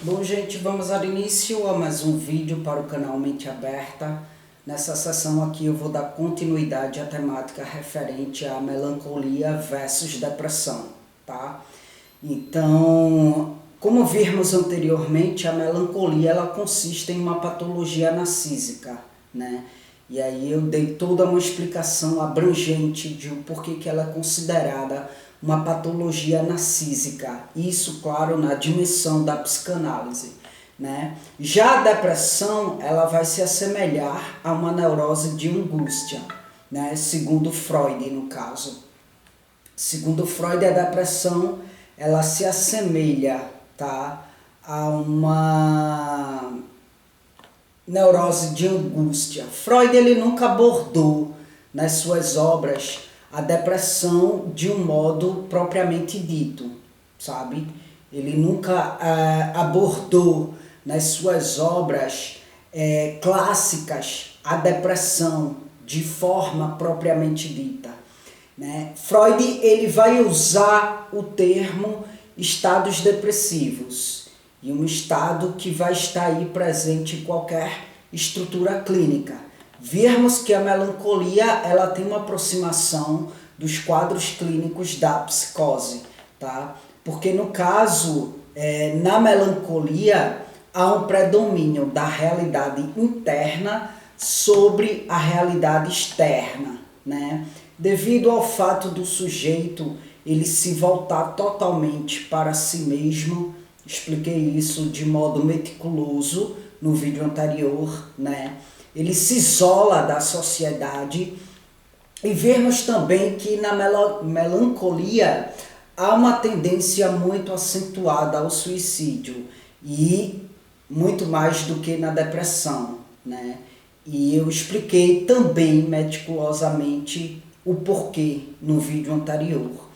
Bom, gente, vamos dar início a mais um vídeo para o canal Mente Aberta. Nessa sessão aqui eu vou dar continuidade à temática referente à melancolia versus depressão, tá? Então, como vimos anteriormente, a melancolia ela consiste em uma patologia narcísica, né? E aí eu dei toda uma explicação abrangente de o porquê que ela é considerada uma patologia narcísica. Isso, claro, na dimensão da psicanálise, né? Já a depressão, ela vai se assemelhar a uma neurose de angústia, né? Segundo Freud, no caso. Segundo Freud, a depressão, ela se assemelha, tá, a uma neurose de angústia. Freud ele nunca abordou nas suas obras a depressão de um modo propriamente dito, sabe? Ele nunca abordou nas suas obras clássicas a depressão de forma propriamente dita, né? Freud ele vai usar o termo estados depressivos, e um estado que vai estar aí presente em qualquer estrutura clínica. Vemos que a melancolia ela tem uma aproximação dos quadros clínicos da psicose, tá? Porque no caso, na melancolia, há um predomínio da realidade interna sobre a realidade externa, né? Devido ao fato do sujeito ele se voltar totalmente para si mesmo. Expliquei isso de modo meticuloso no vídeo anterior, né? Ele se isola da sociedade, e vemos também que na melancolia há uma tendência muito acentuada ao suicídio, e muito mais do que na depressão, né? E eu expliquei também meticulosamente o porquê no vídeo anterior.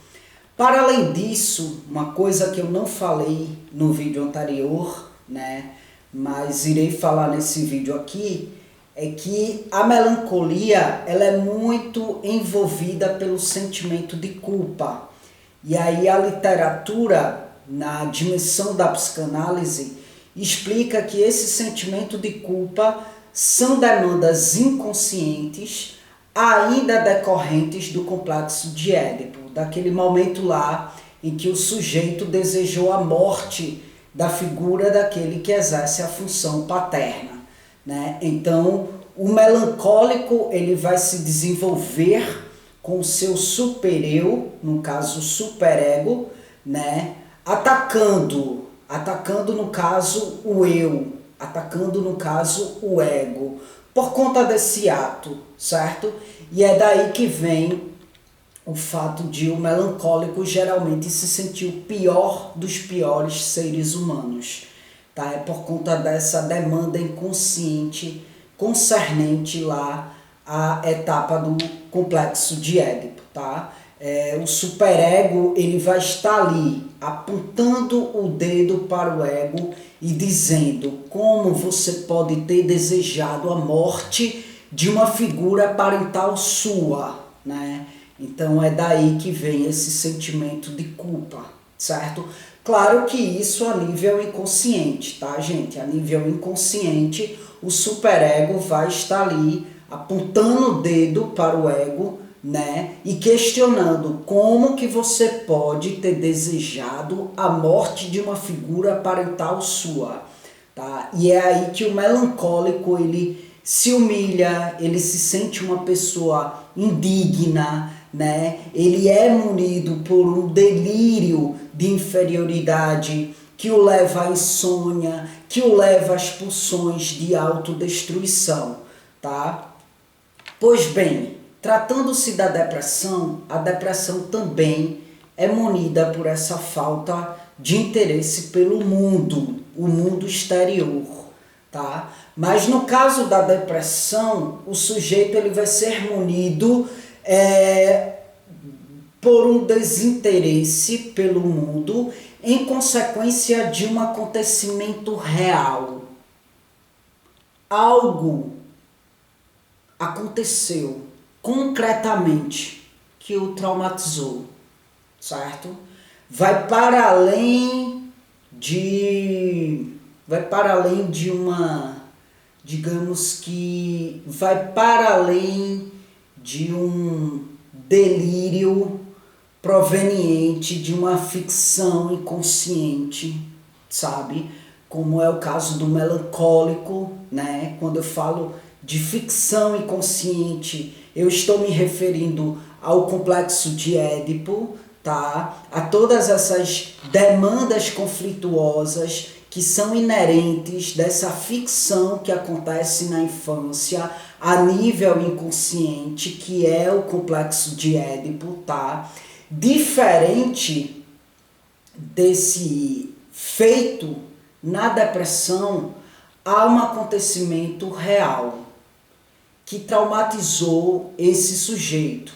Para além disso, uma coisa que eu não falei no vídeo anterior, né, mas irei falar nesse vídeo aqui, é que a melancolia ela é muito envolvida pelo sentimento de culpa. E aí a literatura, na dimensão da psicanálise, explica que esse sentimento de culpa são demandas inconscientes, ainda decorrentes do complexo de Édipo, daquele momento lá em que o sujeito desejou a morte da figura daquele que exerce a função paterna, né? Então, o melancólico ele vai se desenvolver com o seu supereu, no caso superego, né? Atacando no caso o eu, atacando no caso o ego, por conta desse ato, certo? E é daí que vem o fato de o melancólico geralmente se sentir o pior dos piores seres humanos, tá? É por conta dessa demanda inconsciente concernente lá à etapa do complexo de Édipo, tá? O superego ele vai estar ali apontando o dedo para o ego e dizendo como você pode ter desejado a morte de uma figura parental sua, né? Então é daí que vem esse sentimento de culpa, certo? Claro que isso a nível inconsciente, tá, gente? A nível inconsciente, o superego vai estar ali apontando o dedo para o ego, né? E questionando como que você pode ter desejado a morte de uma figura parental sua, tá? E é aí que o melancólico ele se humilha, ele se sente uma pessoa indigna, né? Ele é munido por um delírio de inferioridade que o leva à insônia, que o leva às pulsões de autodestruição, tá? Pois bem, tratando-se da depressão, a depressão também é munida por essa falta de interesse pelo mundo, o mundo exterior, tá? Mas no caso da depressão, o sujeito ele vai ser munido por um desinteresse pelo mundo em consequência de um acontecimento real. Algo aconteceu concretamente que o traumatizou, certo? Vai para além vai para além de uma, digamos que vai para além de um delírio proveniente de uma ficção inconsciente, sabe? Como é o caso do melancólico, né? Quando eu falo de ficção inconsciente, eu estou me referindo ao complexo de Édipo, tá? A todas essas demandas conflituosas que são inerentes dessa ficção que acontece na infância a nível inconsciente, que é o complexo de Édipo, tá? Diferente desse feito, na depressão há um acontecimento real que traumatizou esse sujeito.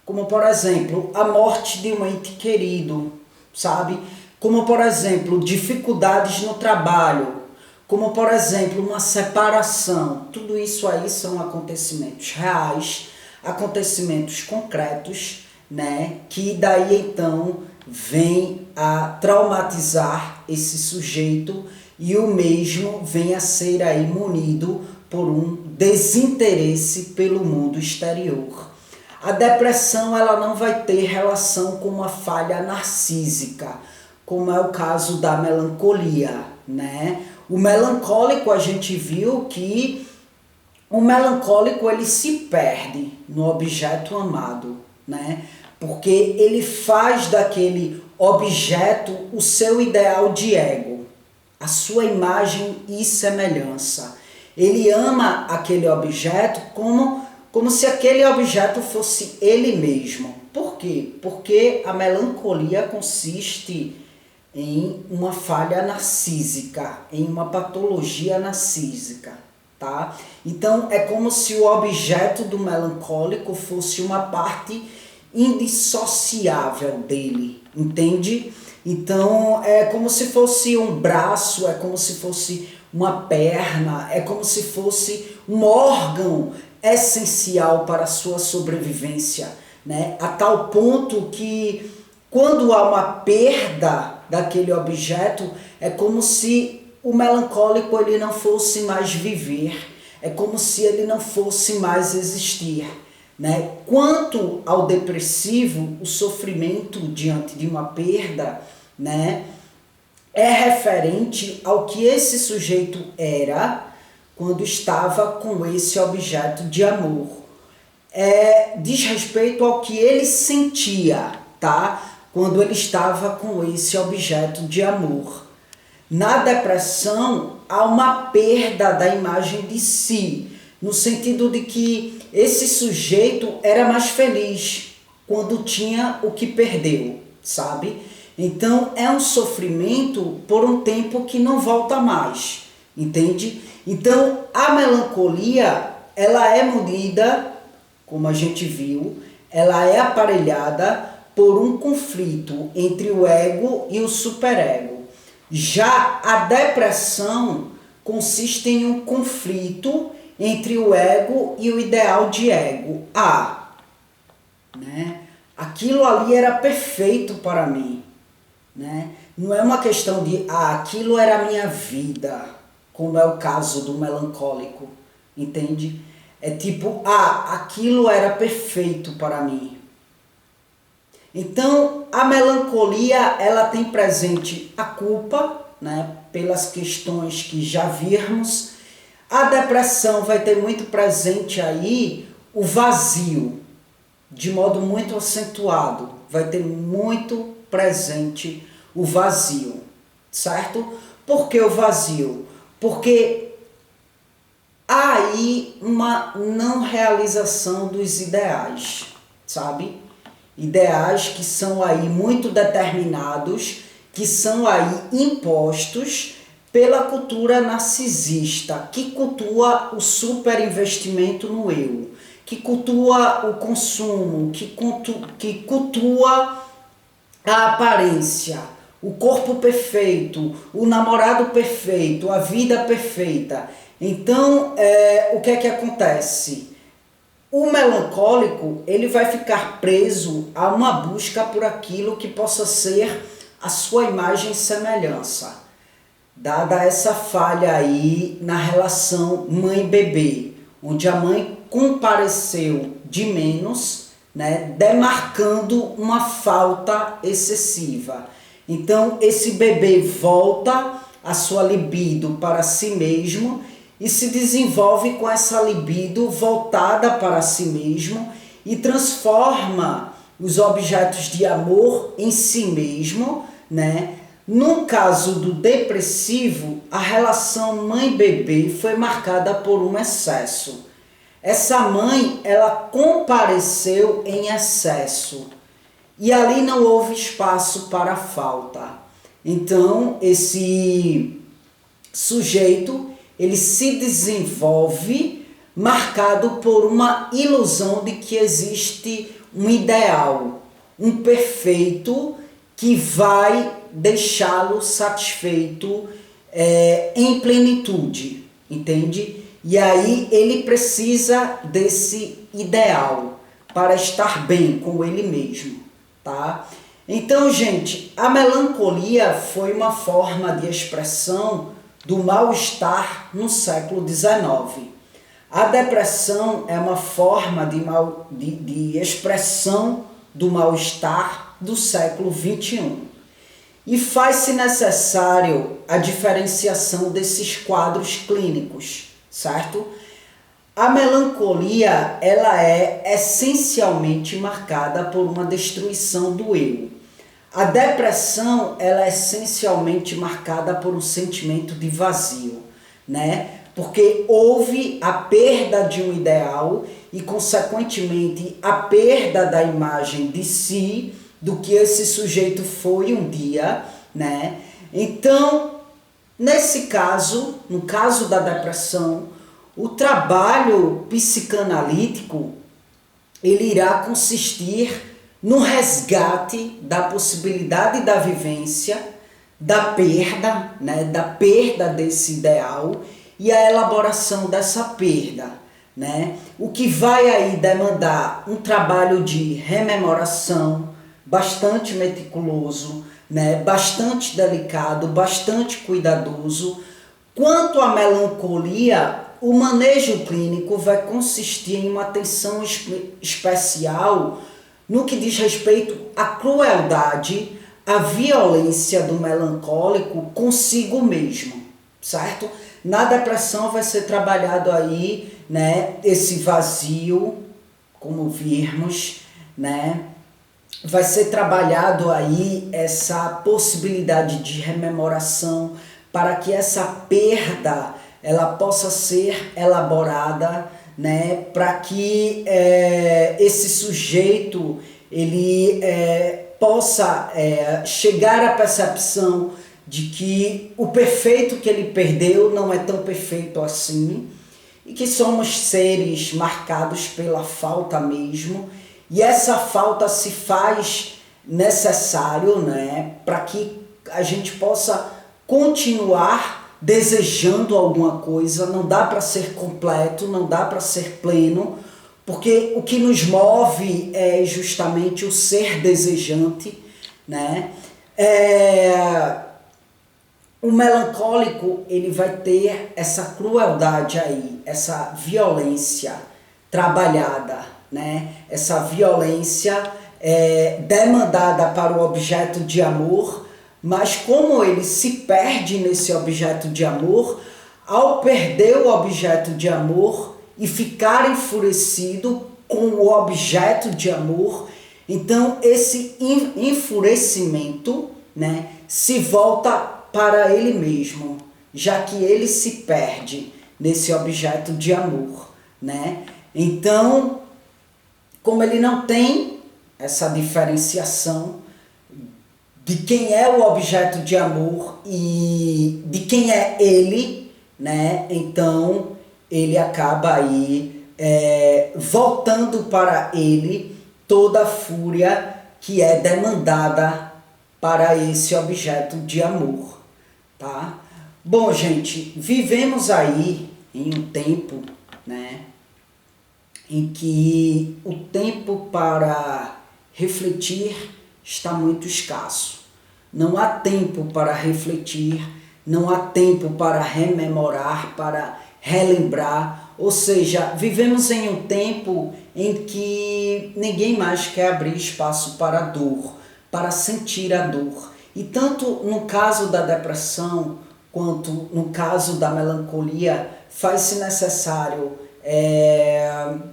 Como, por exemplo, a morte de um ente querido, sabe? Como, por exemplo, dificuldades no trabalho, como, por exemplo, uma separação. Tudo isso aí são acontecimentos reais, acontecimentos concretos, né? Que daí então vem a traumatizar esse sujeito e o mesmo vem a ser aí munido por um desinteresse pelo mundo exterior. A depressão ela não vai ter relação com uma falha narcísica, como é o caso da melancolia, né? O melancólico, a gente viu que o melancólico ele se perde no objeto amado, né? Porque ele faz daquele objeto o seu ideal de ego, a sua imagem e semelhança. Ele ama aquele objeto como se aquele objeto fosse ele mesmo. Por quê? Porque a melancolia consiste em uma falha narcísica, em uma patologia narcísica, tá? Então é como se o objeto do melancólico fosse uma parte indissociável dele, entende? Então é como se fosse um braço, é como se fosse uma perna, é como se fosse um órgão essencial para a sua sobrevivência, né? A tal ponto que quando há uma perda daquele objeto, é como se o melancólico ele não fosse mais viver, é como se ele não fosse mais existir, né? Quanto ao depressivo, o sofrimento diante de uma perda, né, é referente ao que esse sujeito era quando estava com esse objeto de amor. Diz respeito ao que ele sentia, tá? Quando ele estava com esse objeto de amor. Na depressão, há uma perda da imagem de si, no sentido de que esse sujeito era mais feliz quando tinha o que perdeu, sabe? Então, é um sofrimento por um tempo que não volta mais, entende? Então, a melancolia, ela é munida, como a gente viu, ela é aparelhada por um conflito entre o ego e o superego. Já a depressão consiste em um conflito entre o ego e o ideal de ego. Né? Aquilo ali era perfeito para mim, né? Não é uma questão de aquilo era a minha vida, como é o caso do melancólico, entende? É tipo, aquilo era perfeito para mim. Então, a melancolia, ela tem presente a culpa, né, pelas questões que já vimos. A depressão vai ter muito presente aí o vazio, de modo muito acentuado. Vai ter muito presente o vazio, certo? Por que o vazio? Porque há aí uma não realização dos ideais, sabe? Ideais que são aí muito determinados, que são aí impostos pela cultura narcisista, que cultua o superinvestimento no eu, que cultua o consumo, que cultua a aparência, o corpo perfeito, o namorado perfeito, a vida perfeita. Então, o que é que acontece? O melancólico, ele vai ficar preso a uma busca por aquilo que possa ser a sua imagem e semelhança, dada essa falha aí na relação mãe-bebê, onde a mãe compareceu de menos, né, demarcando uma falta excessiva. Então, esse bebê volta a sua libido para si mesmo e se desenvolve com essa libido voltada para si mesmo e transforma os objetos de amor em si mesmo, né? No caso do depressivo, a relação mãe-bebê foi marcada por um excesso. Essa mãe, ela compareceu em excesso e ali não houve espaço para a falta. Então, esse sujeito, ele se desenvolve marcado por uma ilusão de que existe um ideal, um perfeito que vai deixá-lo satisfeito em plenitude, entende? E aí ele precisa desse ideal para estar bem com ele mesmo, tá? Então, gente, a melancolia foi uma forma de expressão do mal-estar no século XIX. A depressão é uma forma de expressão do mal-estar do século XXI. E faz-se necessário a diferenciação desses quadros clínicos, certo? A melancolia, ela é essencialmente marcada por uma destruição do eu. A depressão, ela é essencialmente marcada por um sentimento de vazio, né? Porque houve a perda de um ideal e, consequentemente, a perda da imagem de si, do que esse sujeito foi um dia, né? Então, nesse caso, no caso da depressão, o trabalho psicanalítico, ele irá consistir no resgate da possibilidade da vivência, da perda, né? Da perda desse ideal e a elaboração dessa perda, né? O que vai aí demandar um trabalho de rememoração bastante meticuloso, né? Bastante delicado, bastante cuidadoso. Quanto à melancolia, o manejo clínico vai consistir em uma atenção especial no que diz respeito à crueldade, à violência do melancólico consigo mesmo, certo? Na depressão vai ser trabalhado aí, né, esse vazio, como vimos, né? Vai ser trabalhado aí essa possibilidade de rememoração para que essa perda ela possa ser elaborada, né, para que esse sujeito ele possa chegar à percepção de que o perfeito que ele perdeu não é tão perfeito assim e que somos seres marcados pela falta mesmo, e essa falta se faz necessário, né, para que a gente possa continuar desejando alguma coisa. Não dá para ser completo, não dá para ser pleno, porque o que nos move é justamente o ser desejante, né? O melancólico, ele vai ter essa crueldade aí, essa violência trabalhada, né? Essa violência demandada para o objeto de amor, mas como ele se perde nesse objeto de amor, ao perder o objeto de amor e ficar enfurecido com o objeto de amor, então esse enfurecimento, né, se volta para ele mesmo, já que ele se perde nesse objeto de amor, né? Então, como ele não tem essa diferenciação de quem é o objeto de amor e de quem é ele, né? Então ele acaba aí voltando para ele toda a fúria que é demandada para esse objeto de amor, tá? Bom, gente, vivemos aí em um tempo, né, em que o tempo para refletir está muito escasso. não há tempo para refletir, não há tempo para rememorar, para relembrar. Ou seja, vivemos em um tempo em que ninguém mais quer abrir espaço para a dor, para sentir a dor. E tanto no caso da depressão quanto no caso da melancolia, faz-se necessário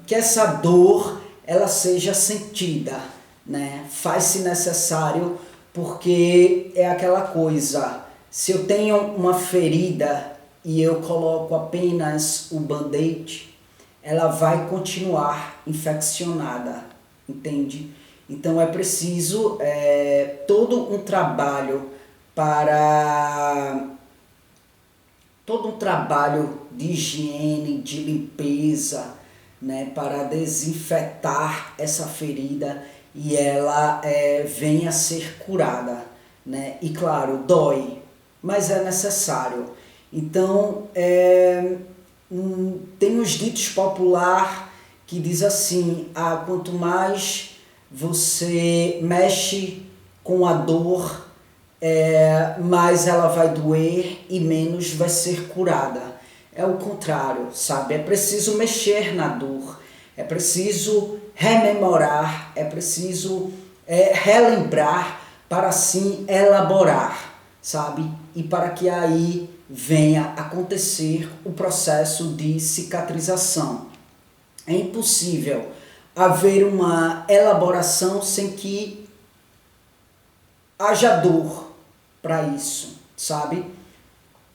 que essa dor ela seja sentida, né? Faz-se necessário porque é aquela coisa, se eu tenho uma ferida e eu coloco apenas o band-aid, ela vai continuar infeccionada, entende? Então é preciso todo um trabalho de higiene, de limpeza, né, para desinfetar essa ferida e ela venha a ser curada, né? E claro, dói, mas é necessário. Então, tem os ditos popular que diz assim, quanto mais você mexe com a dor, mais ela vai doer e menos vai ser curada. É o contrário, sabe? É preciso mexer na dor, é preciso rememorar, é preciso relembrar para assim elaborar, sabe? E para que aí venha acontecer o processo de cicatrização. É impossível haver uma elaboração sem que haja dor para isso, sabe?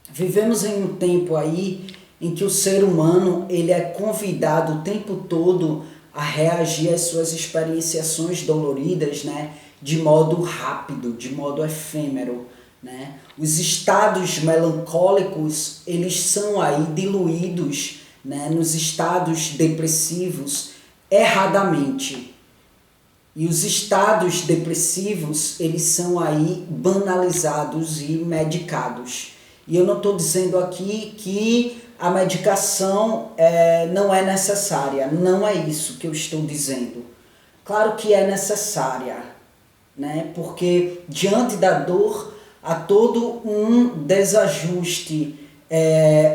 Vivemos em um tempo aí em que o ser humano ele é convidado o tempo todo a reagir às suas experienciações doloridas, né, de modo rápido, de modo efêmero, né? Os estados melancólicos eles são aí diluídos, né, nos estados depressivos erradamente. E os estados depressivos eles são aí banalizados e medicados. E eu não estou dizendo aqui que a medicação não é necessária, não é isso que eu estou dizendo. Claro que é necessária, né? Porque diante da dor há todo um desajuste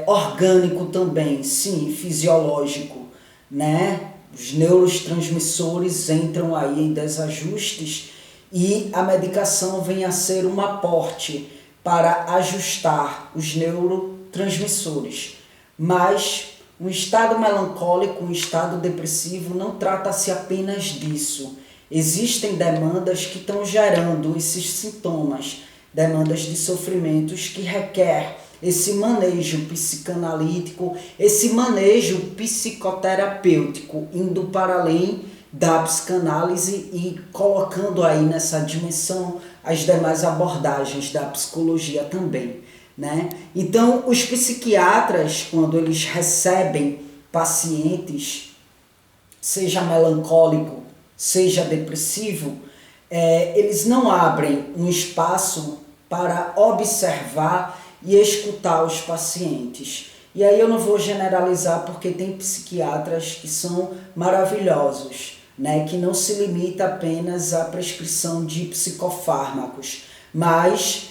orgânico também, sim, fisiológico, né? Os neurotransmissores entram aí em desajustes e a medicação vem a ser um aporte para ajustar os neurotransmissores. Mas um estado melancólico, um estado depressivo não trata-se apenas disso. Existem demandas que estão gerando esses sintomas, demandas de sofrimentos que requer esse manejo psicanalítico, esse manejo psicoterapêutico, indo para além da psicanálise e colocando aí nessa dimensão as demais abordagens da psicologia também, né? Então, os psiquiatras, quando eles recebem pacientes, seja melancólico, seja depressivo, eles não abrem um espaço para observar e escutar os pacientes. E aí eu não vou generalizar porque tem psiquiatras que são maravilhosos, né, que não se limita apenas à prescrição de psicofármacos, mas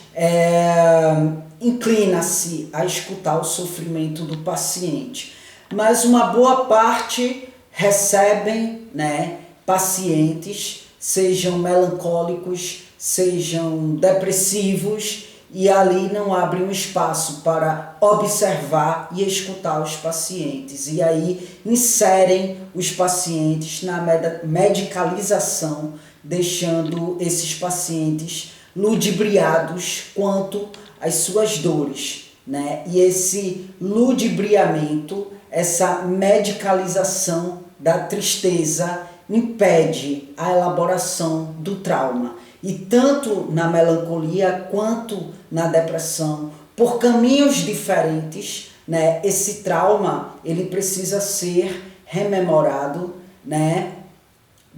inclina-se a escutar o sofrimento do paciente. Mas uma boa parte recebem, né, pacientes, sejam melancólicos, sejam depressivos, e ali não abre um espaço para observar e escutar os pacientes. E aí inserem os pacientes na medicalização, deixando esses pacientes ludibriados quanto às suas dores, né? E esse ludibriamento, essa medicalização da tristeza impede a elaboração do trauma. E tanto na melancolia quanto na depressão, por caminhos diferentes, né, esse trauma ele precisa ser rememorado, né,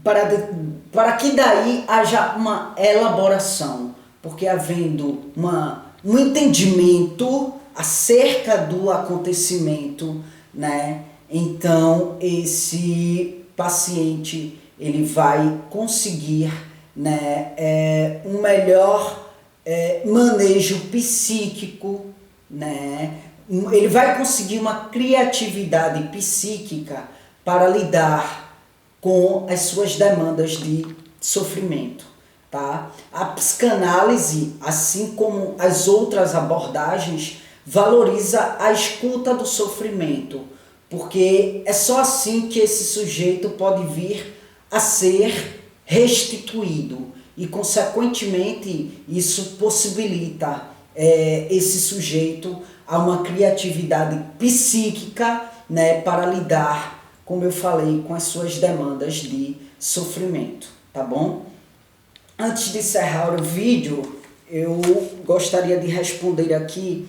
para que daí haja uma elaboração, porque havendo um entendimento acerca do acontecimento, né, então esse paciente ele vai conseguir, né, um melhor manejo psíquico, né? Ele vai conseguir uma criatividade psíquica para lidar com as suas demandas de sofrimento, tá? A psicanálise, assim como as outras abordagens, valoriza a escuta do sofrimento, porque é só assim que esse sujeito pode vir a ser restituído e, consequentemente, isso possibilita esse sujeito a uma criatividade psíquica, né, para lidar, como eu falei, com as suas demandas de sofrimento, tá bom? Antes de encerrar o vídeo, eu gostaria de responder aqui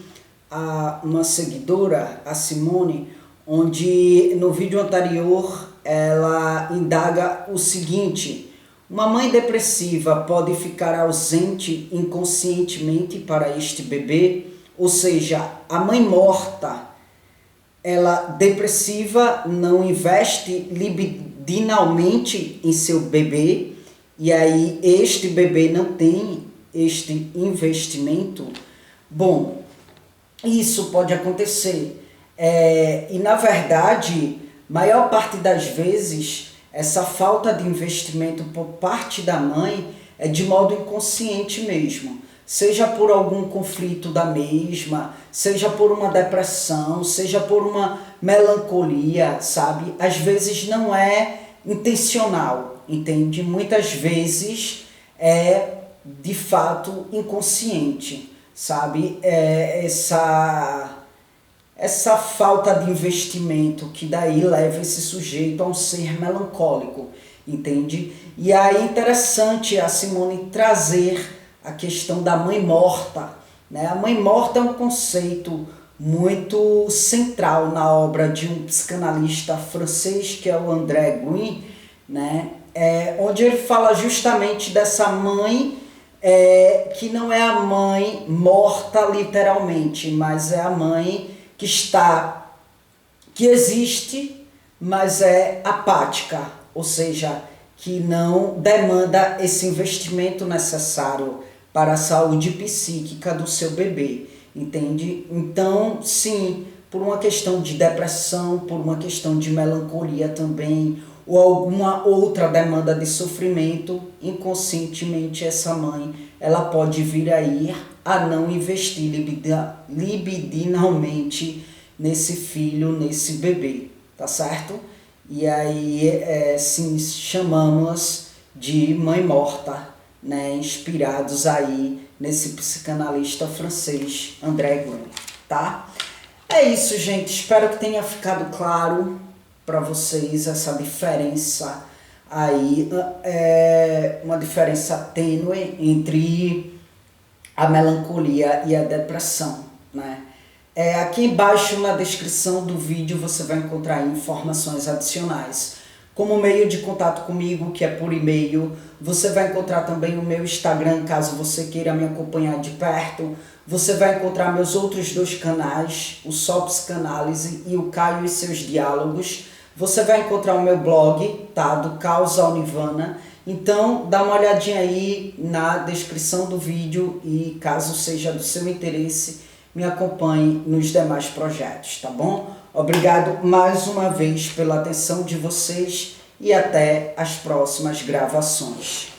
a uma seguidora, a Simone, onde no vídeo anterior ela indaga o seguinte: uma mãe depressiva pode ficar ausente inconscientemente para este bebê? Ou seja, a mãe morta, ela depressiva, não investe libidinalmente em seu bebê, e aí este bebê não tem este investimento? Bom, isso pode acontecer. E na verdade, maior parte das vezes, essa falta de investimento por parte da mãe é de modo inconsciente mesmo. Seja por algum conflito da mesma, seja por uma depressão, seja por uma melancolia, sabe? Às vezes não é intencional, entende? Muitas vezes é de fato inconsciente, sabe? Essa falta de investimento que daí leva esse sujeito a um ser melancólico, entende? E aí é interessante a Simone trazer a questão da mãe morta, né? A mãe morta é um conceito muito central na obra de um psicanalista francês, que é o André Guin, né? Onde ele fala justamente dessa mãe que não é a mãe morta literalmente, mas é a mãe que existe, mas é apática, ou seja, que não demanda esse investimento necessário para a saúde psíquica do seu bebê, entende? Então, sim, por uma questão de depressão, por uma questão de melancolia também, ou alguma outra demanda de sofrimento, inconscientemente essa mãe, ela pode vir aí a não investir libidinalmente nesse filho, nesse bebê, tá certo? E aí, sim, chamamos de mãe morta, né, inspirados aí nesse psicanalista francês André Guin, tá? É isso, gente, espero que tenha ficado claro para vocês essa diferença aí, uma diferença tênue entre a melancolia e a depressão, né? Aqui embaixo na descrição do vídeo você vai encontrar informações adicionais, como meio de contato comigo, que é por e-mail. Você vai encontrar também o meu Instagram, caso você queira me acompanhar de perto. Você vai encontrar meus outros 2 canais, o Só Psicanálise e o Caio e Seus Diálogos. Você vai encontrar o meu blog, tá? Do Caos ao Nirvana. Então, dá uma olhadinha aí na descrição do vídeo e, caso seja do seu interesse, me acompanhe nos demais projetos, tá bom? Obrigado mais uma vez pela atenção de vocês e até as próximas gravações.